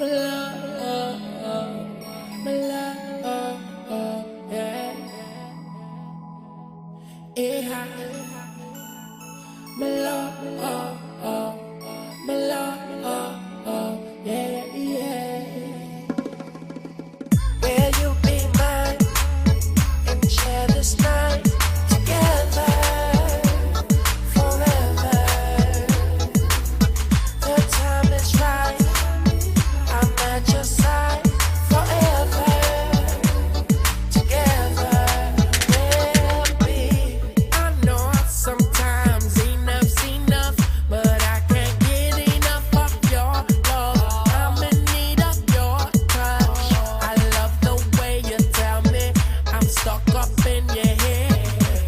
my love, my love, yeah. Yeah, my love, my love, yeah, yeah. Will you be mine and share this night together forever? The time is right, I'm at your side forever. Together we'll be. I know sometimes enough's enough, but I can't get enough of your love. I'm in need of your touch. I love the way you tell me I'm stuck up in your head.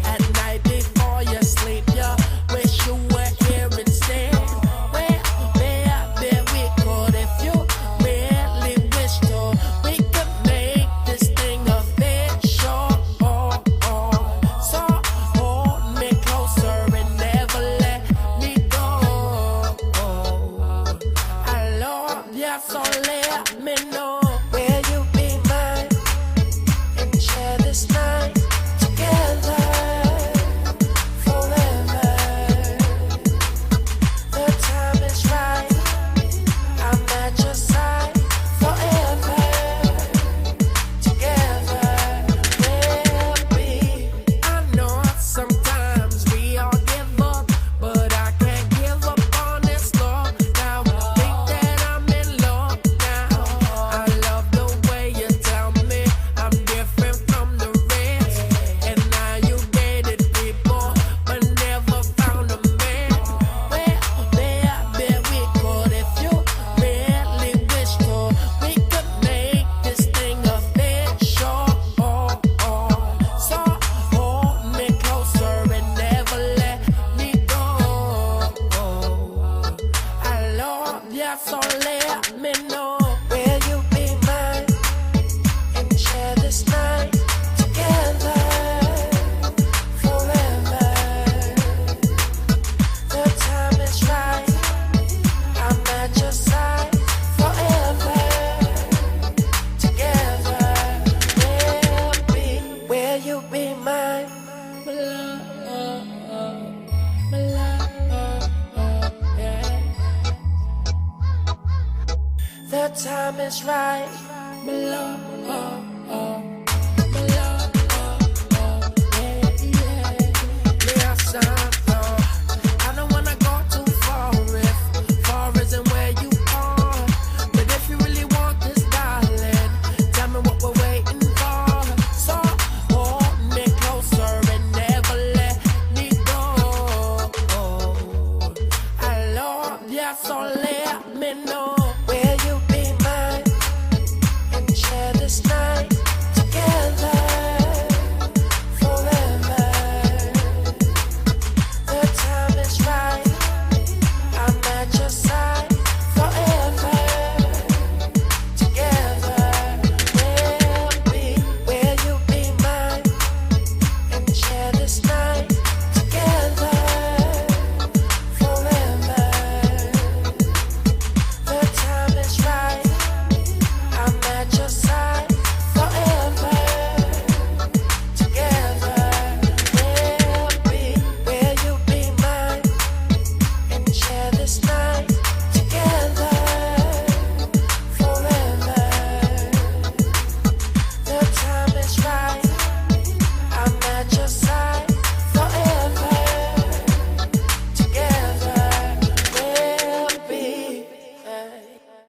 At night before you sleep, you wish you were here instead. Well, baby, we could if you really wish to. We could make this thing official. So hold me closer and never let me go. I love you, so let me know. Will you be mine and share this night together forever? The time is right, I'm at your side forever. Together we'll be. I know sometimes we all give up, but I can't give up on this love now. Think that I'm in love now. I love the way you tell me I'm different from the rest. And now you dated people, but never found a man. Well, baby, we could if you really wish to. We could make this thing official. So hold me closer and never let me go. I love you, so let me know. Will you be mine and share this night together forever? The time is right, I'm at your side forever. Together we'll be. Will you be mine? My love, my love, yeah. The time is right, my love, my love, yeah, yeah. Yes, I don't wanna go too far if far isn't where you are. But if you really want this, darling, tell me what we're waiting for. So hold me closer and never let me go. I love you, so let me know.